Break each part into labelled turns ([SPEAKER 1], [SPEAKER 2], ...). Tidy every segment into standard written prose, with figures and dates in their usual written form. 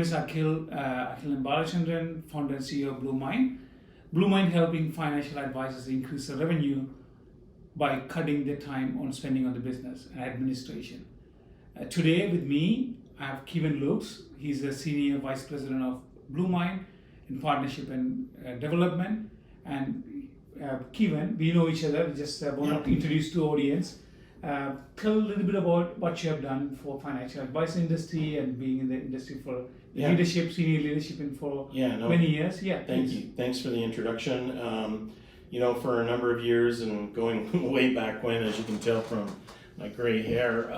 [SPEAKER 1] is Akil, Akil and Balachandran, founder and CEO of BlueMind. BlueMind helping financial advisors increase their revenue by cutting their time on spending on the business and administration. Today with me, I have Keevin. He's a senior vice president of BlueMind in partnership and development. And Keevin, we know each other. We just want to introduce to audience. Tell a little bit about what you have done for financial advice industry and being in the industry for leadership, senior leadership for many years.
[SPEAKER 2] Thank you. Thanks for the introduction. For a number of years and going way back when, as you can tell from my gray hair,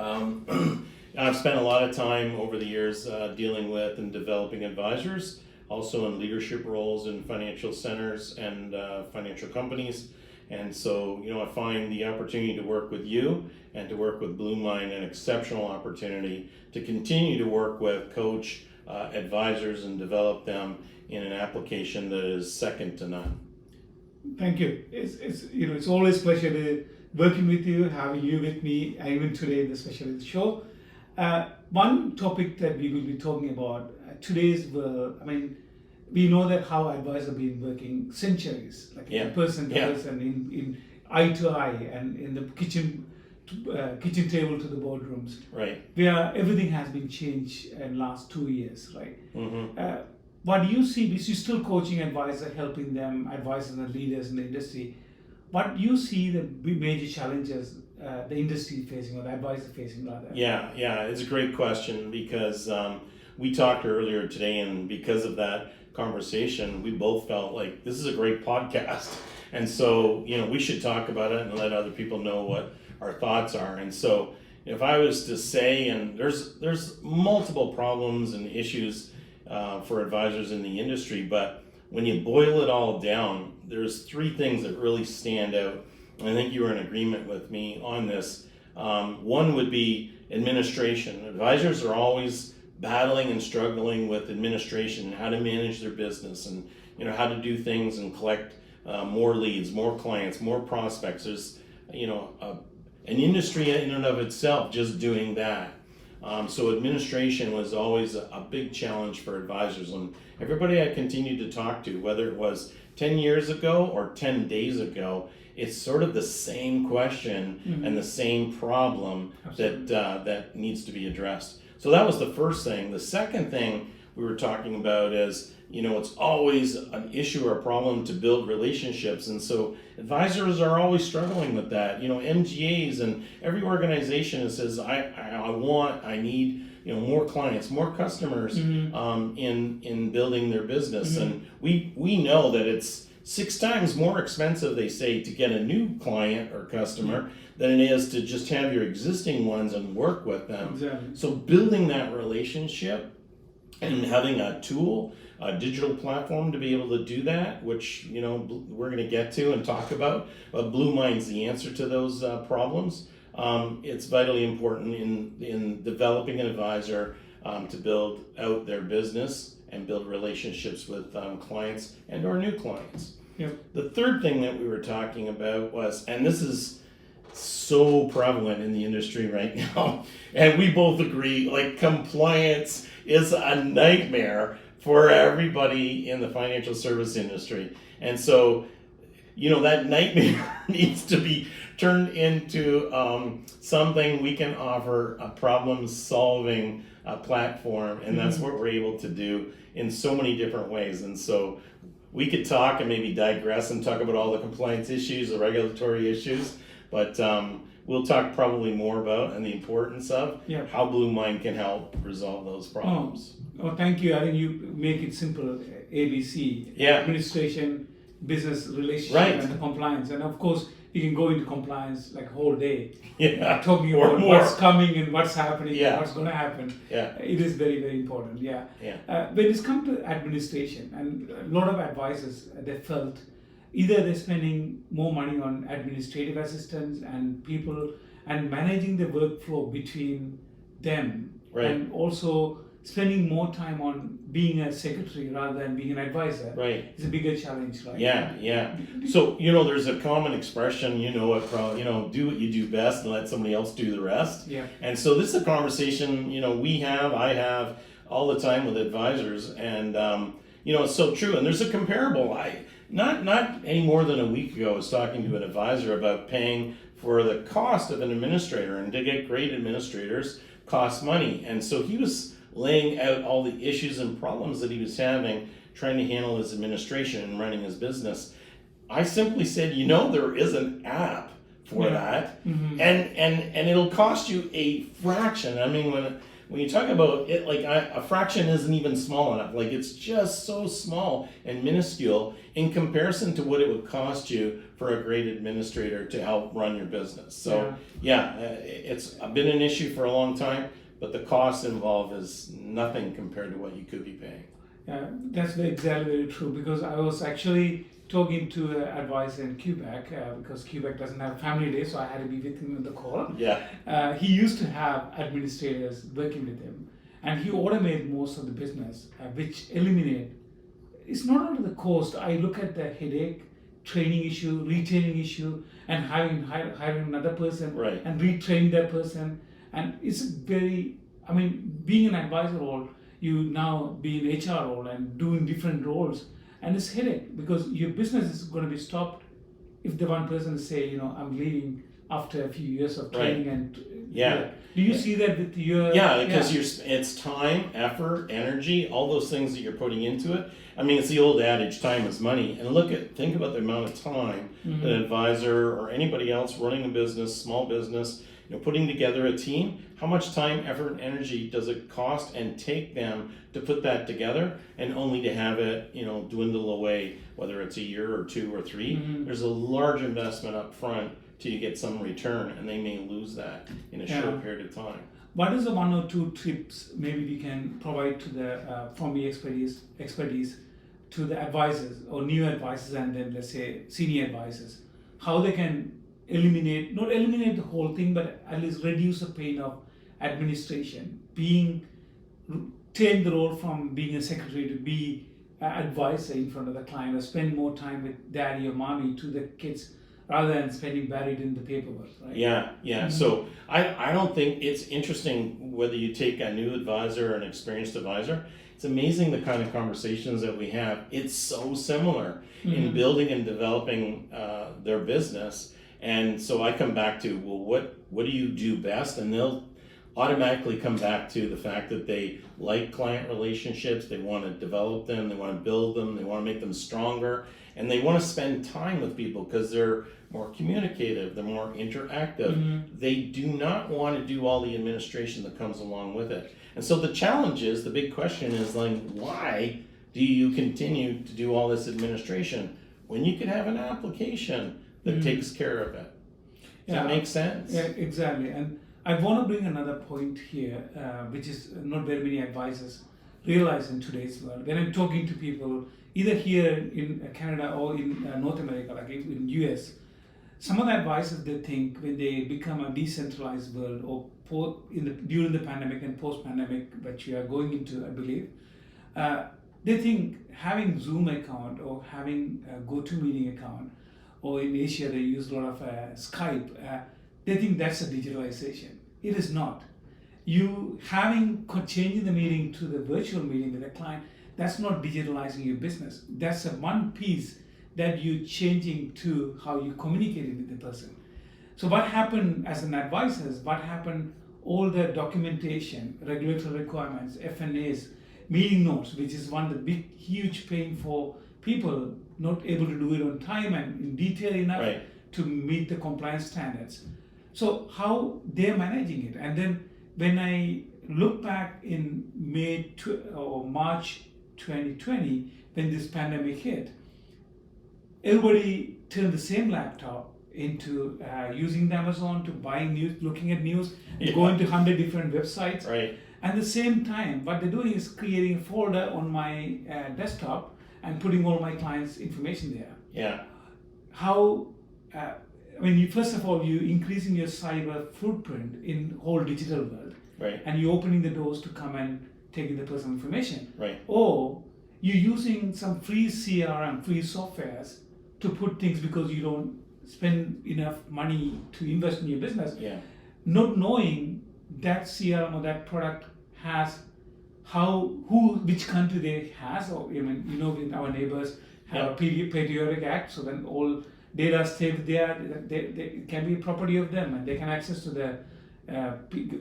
[SPEAKER 2] I've spent a lot of time over the years dealing with and developing advisors, also in leadership roles in financial centers and financial companies. And so, I find the opportunity to work with you and to work with BlueMind an exceptional opportunity to continue to work with, coach advisors and develop them in an application that is second to none.
[SPEAKER 1] Thank you. It's always a pleasure working with you, having you with me, even today in the special show. One topic that we will be talking about today's world. We know that how advisors have been working centuries, like person to person, in eye to eye, and in the kitchen table to the boardrooms.
[SPEAKER 2] Right.
[SPEAKER 1] Where everything has been changed in the last 2 years, right?
[SPEAKER 2] Mm-hmm.
[SPEAKER 1] What do you see? Because you're still coaching advisors, helping them, advisors and leaders in the industry. What do you see the major challenges the industry facing, or the advisor facing, rather?
[SPEAKER 2] Yeah, it's a great question because we talked earlier today, and because of that conversation, we both felt like this is a great podcast, and so we should talk about it and let other people know what our thoughts are. And so, if I was to say, and there's multiple problems and issues for advisors in the industry, but when you boil it all down, there's three things that really stand out. And I think you were in agreement with me on this. One would be administration. Advisors are always battling and struggling with administration, how to manage their business, and how to do things and collect more leads, more clients, more prospects. There's an industry in and of itself just doing that. So administration was always a big challenge for advisors, and everybody I continued to talk to, whether it was 10 years ago or 10 days ago, it's sort of the same question and the same problem that needs to be addressed. So that was the first thing. The second thing we were talking about is, it's always an issue or a problem to build relationships. And so advisors are always struggling with that. MGAs and every organization that says, I need, more clients, more customers in building their business. And we know that it's 6 times more expensive, they say, to get a new client or customer than it is to just have your existing ones and work with them.
[SPEAKER 1] Exactly.
[SPEAKER 2] So building that relationship and having a tool, a digital platform to be able to do that, which we're going to get to and talk about. But BlueMind's the answer to those problems. It's vitally important in developing an advisor to build out their business and build relationships with clients and or new clients. The third thing that we were talking about was, and this is so prevalent in the industry right now, and we both agree, like, compliance is a nightmare for everybody in the financial service industry. And so, that nightmare needs to be turned into something we can offer, a problem-solving platform, and that's what we're able to do in so many different ways. And so we could talk and maybe digress and talk about all the compliance issues, the regulatory issues, but we'll talk probably more about and the importance of how BlueMind can help resolve those problems.
[SPEAKER 1] Oh, thank you. I think you make it simple. ABC. Administration, business relationship, and the compliance. And of course, you can go into compliance like whole day. Talking about what's coming and what's happening and what's going to happen. It is very, very important. When it's come to administration, and a lot of advisors, they felt either they're spending more money on administrative assistants and people and managing the workflow between them, and also spending more time on being a secretary rather than being an advisor. It's a bigger challenge, right?
[SPEAKER 2] So, there's a common expression, do what you do best and let somebody else do the rest. And so this is a conversation, I have all the time with advisors, and it's so true. And there's a comparable. Not any more than a week ago, I was talking to an advisor about paying for the cost of an administrator, and to get great administrators costs money. And so he was laying out all the issues and problems that he was having trying to handle his administration and running his business. I simply said, there is an app for that,
[SPEAKER 1] Mm-hmm.
[SPEAKER 2] and it'll cost you a fraction. I mean, when you talk about it, like a fraction isn't even small enough. Like, it's just so small and minuscule in comparison to what it would cost you for a great administrator to help run your business. So it's been an issue for a long time, but the cost involved is nothing compared to what you could be paying.
[SPEAKER 1] Yeah, that's exactly very true, because I was actually talking to an advisor in Quebec, because Quebec doesn't have family day, so I had to be with him on the call.
[SPEAKER 2] Yeah.
[SPEAKER 1] He used to have administrators working with him, and he automated most of the business, which eliminate. It's not only the cost. I look at the headache, training issue, retaining issue, and hiring another person and retraining that person. And it's very, being an advisor role, you now be in HR role and doing different roles, and it's headache, because your business is going to be stopped if the one person say, I'm leaving after a few years of training. And do you see that with your
[SPEAKER 2] because it's time, effort, energy, all those things that you're putting into it. It's the old adage, time is money. And think about the amount of time that an advisor or anybody else running a business, small business, putting together a team, how much time, effort, and energy does it cost and take them to put that together, and only to have it, dwindle away, whether it's a year or 2 or 3. There's a large investment up front till you get some return, and they may lose that in a short period of time.
[SPEAKER 1] What is the 1 or 2 tips maybe we can provide to the from the expertise to the advisors or new advisors, and then let's say senior advisors, how they can not eliminate the whole thing, but at least reduce the pain of administration, take the role from being a secretary to be an advisor in front of the client, or spend more time with daddy or mommy to the kids, rather than spending buried in the paperwork, right?
[SPEAKER 2] Yeah. So I don't think it's interesting whether you take a new advisor or an experienced advisor. It's amazing the kind of conversations that we have. It's so similar in building and developing their business. And so I come back to, well, what do you do best? And they'll automatically come back to the fact that they like client relationships, they want to develop them, they want to build them, they want to make them stronger, and they want to spend time with people because they're more communicative, they're more interactive. They do not want to do all the administration that comes along with it. And so the big question is, like, why do you continue to do all this administration when you could have an application that takes care of it? Does that make sense?
[SPEAKER 1] Yeah, exactly. And I want to bring another point here, which is not very many advisors realize in today's world. When I'm talking to people, either here in Canada or in North America, like in US, some of the advisors, they think when they become a decentralized world, or during the pandemic and post-pandemic, which we are going into, I believe, they think having Zoom account or having a GoToMeeting account, or in Asia they use a lot of Skype, they think that's a digitalization. It is not. You changing the meeting to the virtual meeting with a client, that's not digitalizing your business. That's one piece that you're changing to how you communicate with the person. So what happened as an advisor, all the documentation, regulatory requirements, FNAs, meeting notes, which is one of the big, huge pain for people not able to do it on time and in detail enough to meet the compliance standards. So how they're managing it. And then when I look back in March 2020, when this pandemic hit, everybody turned the same laptop into using the Amazon, to buying news, looking at news, going to 100 different websites.
[SPEAKER 2] Right.
[SPEAKER 1] At the same time, what they're doing is creating a folder on my desktop and putting all my clients' information there.
[SPEAKER 2] Yeah.
[SPEAKER 1] How, first of all, you're increasing your cyber footprint in whole digital world.
[SPEAKER 2] Right.
[SPEAKER 1] And you're opening the doors to come and taking the personal information.
[SPEAKER 2] Right.
[SPEAKER 1] Or you're using some free CRM, free softwares to put things because you don't spend enough money to invest in your business.
[SPEAKER 2] Yeah.
[SPEAKER 1] Not knowing that CRM or that product has which country they has, or with our neighbors have a patriotic act, so then all data stays there, they can be property of them, and they can access to the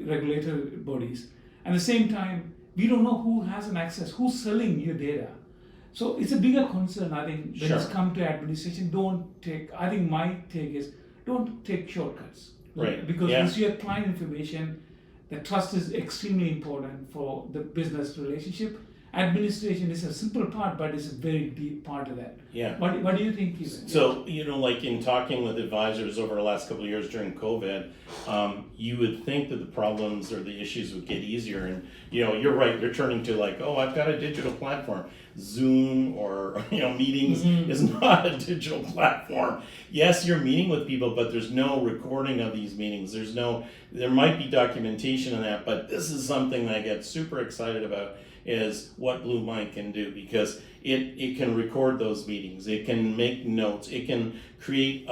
[SPEAKER 1] regulatory bodies. At the same time, we don't know who has an access, who's selling your data. So it's a bigger concern, I think, when it's come to administration. I think my take is, don't take shortcuts.
[SPEAKER 2] Right.
[SPEAKER 1] Because it's your client information. The trust is extremely important for the business relationship. Administration is a simple part, but it's a very deep part of that.
[SPEAKER 2] Yeah.
[SPEAKER 1] What do you think, Keevin?
[SPEAKER 2] So, like in talking with advisors over the last couple of years during COVID, you would think that the problems or the issues would get easier. And, you're right, you're turning to like, oh, I've got a digital platform. Zoom or, meetings is not a digital platform. Yes, you're meeting with people, but there's no recording of these meetings. There might be documentation on that, but this is something that I get super excited about, is what BlueMind can do, because it can record those meetings, it can make notes, it can create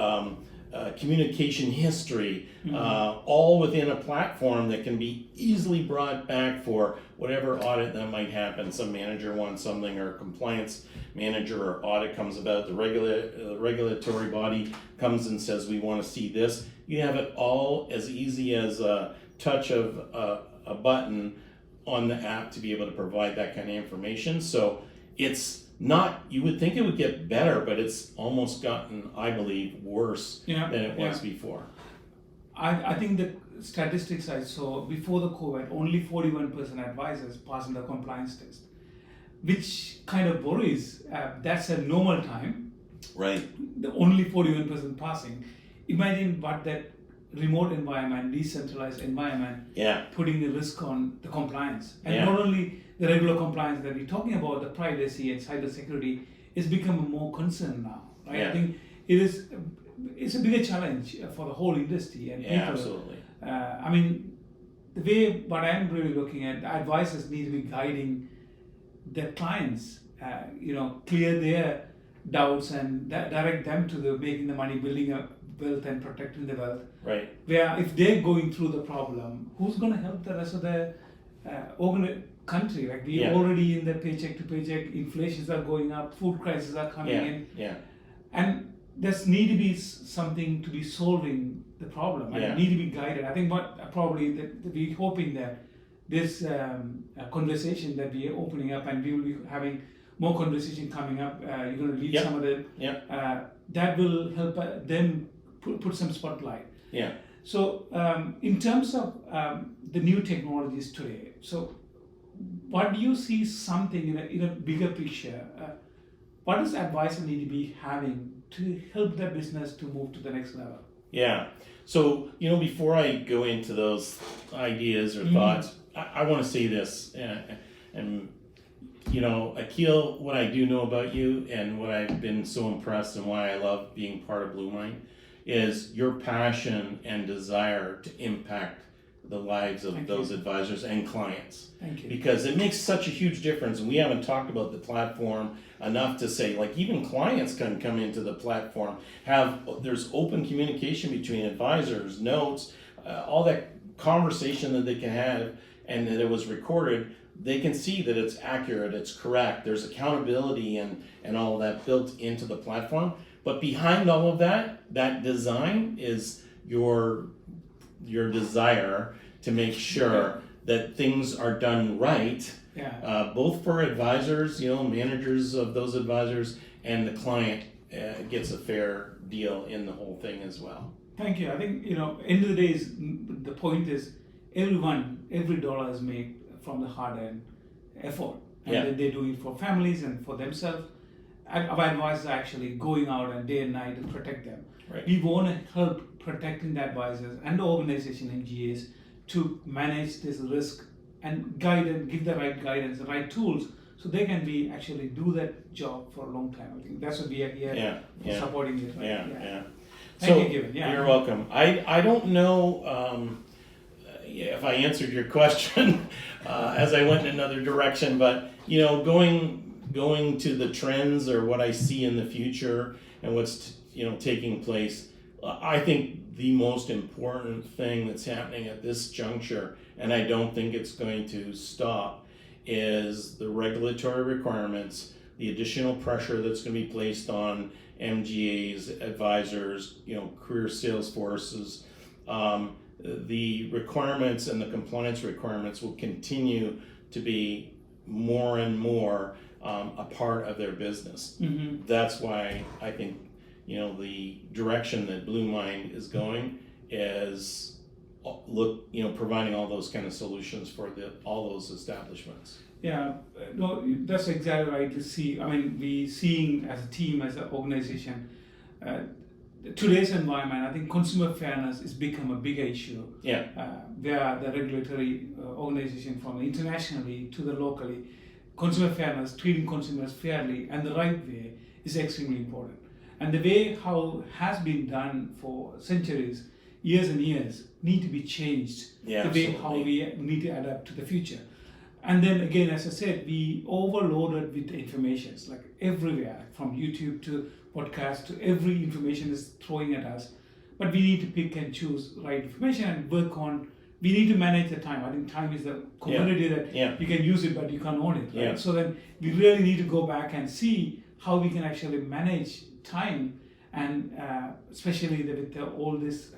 [SPEAKER 2] communication history, all within a platform that can be easily brought back for whatever audit that might happen. Some manager wants something, or a compliance manager or audit comes about, the regulatory body comes and says, we want to see this. You have it all as easy as a touch of a button on the app to be able to provide that kind of information. So it's not, you would think it would get better, but it's almost gotten, I believe, worse than it was before.
[SPEAKER 1] I think the statistics I saw before the COVID, only 41% advisors passing the compliance test, which kind of worries. That's a normal time.
[SPEAKER 2] Right.
[SPEAKER 1] The only 41% passing. Imagine what that remote environment, decentralized environment, putting the risk on the compliance. And not only the regular compliance that we're talking about, the privacy and cybersecurity is becoming more concern now. Right? I think it's a bigger challenge for the whole industry and people.
[SPEAKER 2] Absolutely.
[SPEAKER 1] The way what I'm really looking at, advisors need to be guiding their clients, clear their doubts and direct them to making the money, building a wealth and protecting the wealth.
[SPEAKER 2] Right.
[SPEAKER 1] Where if they're going through the problem, who's going to help the rest of the country? Like we already in the paycheck to paycheck, inflations are going up, food crises are coming in. Yeah. And there's need to be something to be solving the problem. And need to be guided. I think what probably that we're hoping that this conversation that we are opening up, and we will be having more conversation coming up. You're going to lead some of them. That will help them put some spotlight. Yeah. So in terms of the new technologies today, so what do you see something in a bigger picture? What does advisor need to be having to help their business to move to the next level?
[SPEAKER 2] Yeah. So, before I go into those ideas or thoughts, I want to say this. And Akil, what I do know about you and what I've been so impressed and why I love being part of BlueMind is your passion and desire to impact the lives of those advisors and clients.
[SPEAKER 1] Thank you.
[SPEAKER 2] Because it makes such a huge difference. And we haven't talked about the platform enough to say, like, even clients can come into the platform, there's open communication between advisors, notes, all that conversation that they can have, and that it was recorded. They can see that it's accurate, it's correct, there's accountability and all that built into the platform. But behind all of that design is your desire to make sure that things are done right, both for advisors, managers of those advisors, and the client gets a fair deal in the whole thing as well.
[SPEAKER 1] Thank you. I think, end of the day, the point is every dollar is made from the hard-earned effort. And they're doing it for families and for themselves. Our advisors are actually going out and day and night to protect them. Right. We want to help protecting the advisors and the organization and GAs to manage this risk and guide and give the right guidance, the right tools, so they can be actually do that job for a long time. I think that's what we are here supporting it. Right? Thank you, Keevin.
[SPEAKER 2] You're welcome. I don't know if I answered your question as I went in another direction, but going to the trends or what I see in the future and what's taking place, I think the most important thing that's happening at this juncture, and I don't think it's going to stop, is the regulatory requirements, the additional pressure that's going to be placed on MGAs, advisors, career sales forces. The requirements and the compliance requirements will continue to be more and more a part of their business.
[SPEAKER 1] Mm-hmm.
[SPEAKER 2] That's why I think the direction that BlueMind is going is providing all those kind of solutions for all those establishments.
[SPEAKER 1] Yeah, no, that's exactly right. We seeing as a team, as an organization, today's environment, I think consumer fairness has become a bigger issue.
[SPEAKER 2] Yeah.
[SPEAKER 1] Where the regulatory organization from internationally to the locally, consumer fairness, treating consumers fairly and the right way is extremely important. And the way how has been done for centuries, years and years, need to be changed.
[SPEAKER 2] Yeah,
[SPEAKER 1] the way how we need to adapt to the future. And then again, as I said, we overloaded with information, like everywhere, from YouTube to podcast to every information is throwing at us. But we need to pick and choose right information and work on. We need to manage the time. I think time is the commodity that you can use it, but you can't own it. Right?
[SPEAKER 2] Yeah.
[SPEAKER 1] So then we really need to go back and see how we can actually manage time, and especially with all this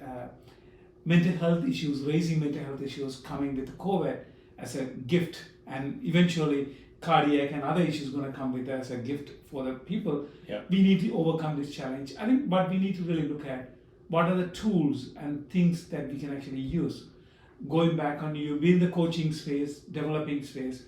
[SPEAKER 1] mental health issues, raising mental health issues coming with COVID as a gift, and eventually cardiac and other issues going to come with as a gift for the people.
[SPEAKER 2] Yeah.
[SPEAKER 1] We need to overcome this challenge. I think, but we need to really look at what are the tools and things that we can actually use. Going back on you, be in the coaching space, developing space.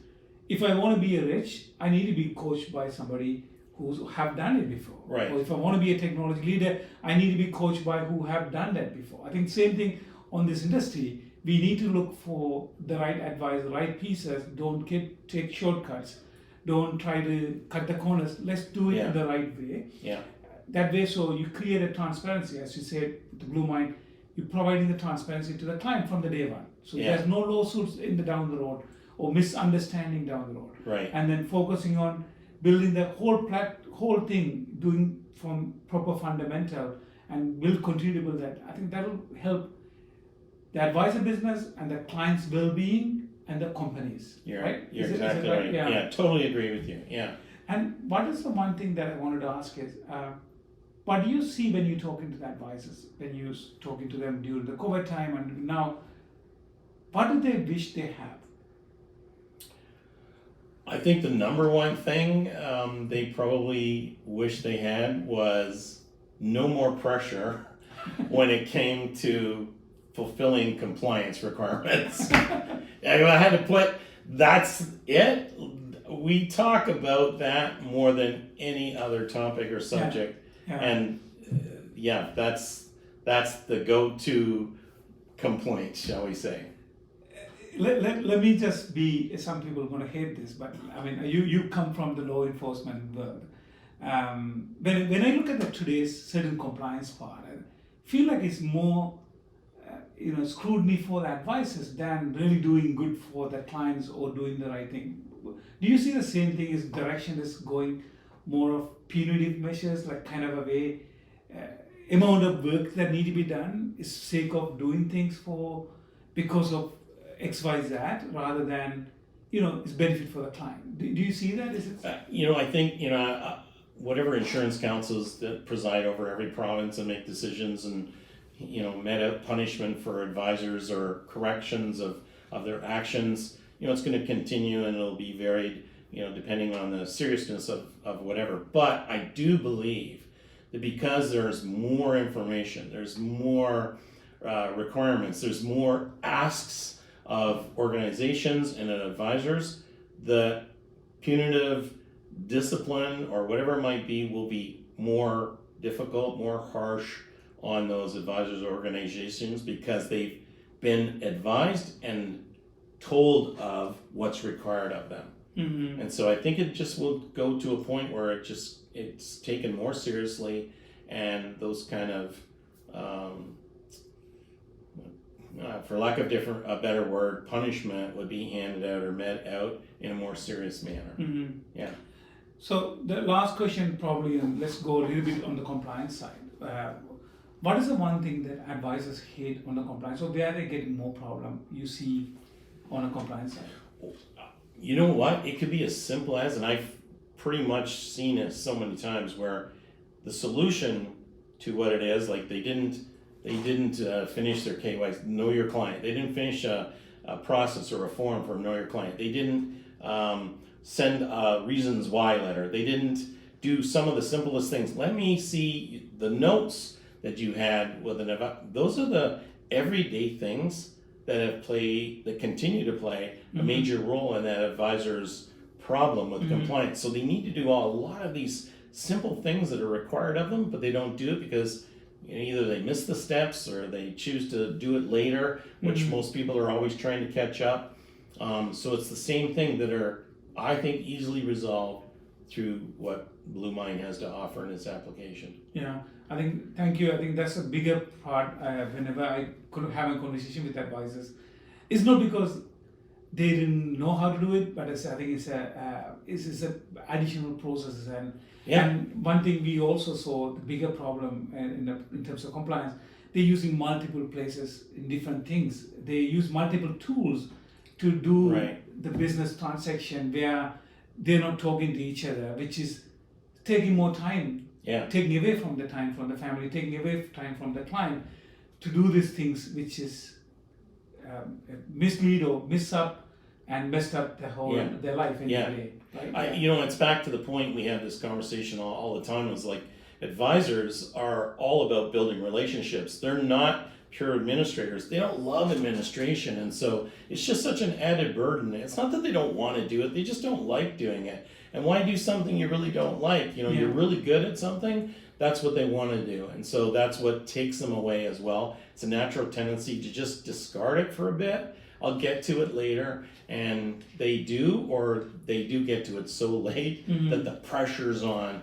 [SPEAKER 1] If I want to be rich, I need to be coached by somebody who have done it before.
[SPEAKER 2] Right.
[SPEAKER 1] Or if I want to be a technology leader, I need to be coached by who have done that before. I think same thing on this industry. We need to look for the right advice, the right pieces. Don't take shortcuts. Don't try to cut the corners. Let's do it in the right way.
[SPEAKER 2] Yeah.
[SPEAKER 1] That way, so you create a transparency, as you said, with the BlueMind. You're providing the transparency to the client from the day one. So there's no lawsuits down the road or misunderstanding down the road.
[SPEAKER 2] Right.
[SPEAKER 1] And then focusing on building the whole thing, doing from proper fundamental, and will continue to build that. I think that will help the advisor business and the client's well-being and the companies.
[SPEAKER 2] You're
[SPEAKER 1] exactly
[SPEAKER 2] right. Yeah, totally agree with you. Yeah.
[SPEAKER 1] And what is the one thing that I wanted to ask is, what do you see when you're talking to the advisors, when you're talking to them during the COVID time and now, what do they wish they have?
[SPEAKER 2] I think the number one thing they probably wish they had was no more pressure when it came to fulfilling compliance requirements. I had to put, that's it. We talk about that more than any other topic or subject.
[SPEAKER 1] Yeah.
[SPEAKER 2] And that's the go-to complaint, shall we say.
[SPEAKER 1] Let me just be, some people are going to hate this, but I mean, you come from the law enforcement world. When I look at today's certain compliance part, I feel like it's more scrutiny for the advisors than really doing good for the clients or doing the right thing. Do you see the same thing? Is direction is going more of punitive measures, like kind of a way, amount of work that need to be done is sake of doing things because of XYZ rather than it's benefit for the client. Do you see that? Is it?
[SPEAKER 2] I think whatever insurance councils that preside over every province and make decisions and met out punishment for advisors or corrections of their actions, it's going to continue and it'll be varied, depending on the seriousness of whatever. But I do believe that because there's more information, there's more requirements, there's more asks of organizations and advisors, the punitive discipline or whatever it might be will be more difficult, more harsh on those advisors or organizations because they've been advised and told of what's required of them.
[SPEAKER 1] Mm-hmm.
[SPEAKER 2] And so I think it just will go to a point where it's taken more seriously, and those kind of for lack of a better word, punishment would be handed out or met out in a more serious manner.
[SPEAKER 1] Mm-hmm.
[SPEAKER 2] Yeah.
[SPEAKER 1] So the last question probably, and let's go a little bit on the compliance side. What is the one thing that advisors hate on the compliance? So where they get more problem you see on a compliance side?
[SPEAKER 2] you know what? It could be as simple as, and I've pretty much seen it so many times where the solution to what it is, like they didn't finish their KYC, know your client. They didn't finish a process or a form for know your client. They didn't send a reasons why letter. They didn't do some of the simplest things. Let me see the notes that you had with those are the everyday things that continue to play a major role in that advisor's problem with compliance. So they need to do a lot of these simple things that are required of them, but they don't do it because either they miss the steps or they choose to do it later, which most people are always trying to catch up. So it's the same thing that are, I think, easily resolved through what BlueMind has to offer in its application.
[SPEAKER 1] Yeah, thank you. I think that's a bigger part whenever I could have a conversation with advisors. It's not because they didn't know how to do it, but I think it's a additional processes. And one thing we also saw, the bigger problem in terms of compliance, they're using multiple places in different things. They use multiple tools to do the business transaction where they're not talking to each other, which is taking more time, taking away from the time from the family, taking away time from the client to do these things, which is mislead or miss up and messed up their life in a way. Right?
[SPEAKER 2] It's back to the point we have this conversation all the time. It's like advisors are all about building relationships. They're not pure administrators. They don't love administration, and so it's just such an added burden. It's not that they don't want to do it; they just don't like doing it. And why do something you really don't like? You're really good at something. That's what they want to do, and so that's what takes them away as well. It's a natural tendency to just discard it for a bit. I'll get to it later, and they do get to it so late that the pressure's on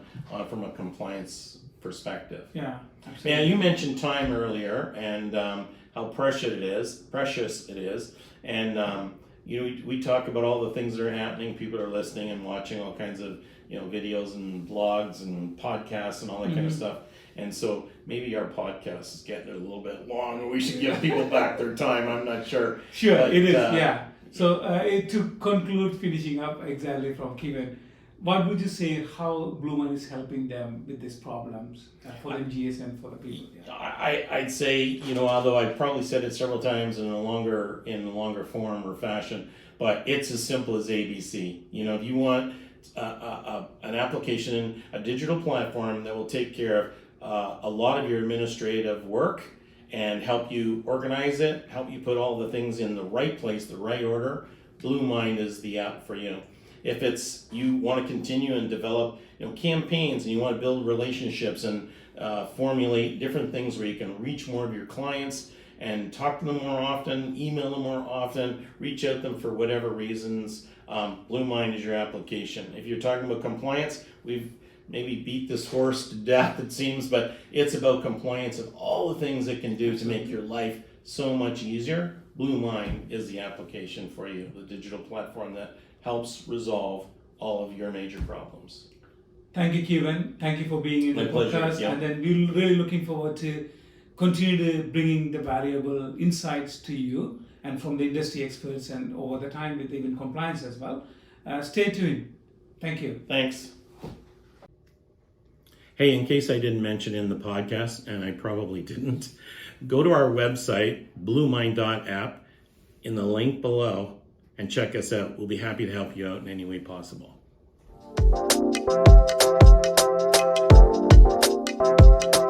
[SPEAKER 2] from a compliance perspective.
[SPEAKER 1] Yeah, absolutely.
[SPEAKER 2] Yeah, you mentioned time earlier and how precious it is, and we talk about all the things that are happening. People are listening and watching all kinds of videos and blogs and podcasts and all that kind of stuff. And so maybe our podcast is getting a little bit long, and we should give people back their time. I'm not sure.
[SPEAKER 1] Sure, but, it is. Yeah. So to conclude, finishing up exactly from Keevin, what would you say how BlueMind is helping them with these problems for MGAs and for the people? Yeah.
[SPEAKER 2] I'd say, although I've probably said it several times in a longer form or fashion, but it's as simple as ABC. If you want an application, a digital platform that will take care of a lot of your administrative work and help you organize it, help you put all the things in the right place, the right order, BlueMind is the app for you. If it's you want to continue and develop campaigns and you want to build relationships and formulate different things where you can reach more of your clients and talk to them more often, email them more often, reach out to them for whatever reasons, BlueMind is your application. If you're talking about compliance, we've maybe beat this horse to death, it seems, but it's about compliance of all the things it can do to make your life so much easier. BlueMind is the application for you, the digital platform that helps resolve all of your major problems.
[SPEAKER 1] Thank you, Keevin. Thank you for being in the podcast.
[SPEAKER 2] Yeah.
[SPEAKER 1] And then we're really looking forward to continue to bringing the valuable insights to you and from the industry experts and over the time with even compliance as well. Stay tuned. Thank you.
[SPEAKER 2] Thanks. Hey, in case I didn't mention in the podcast, and I probably didn't, go to our website, bluemind.app, in the link below, and check us out. We'll be happy to help you out in any way possible.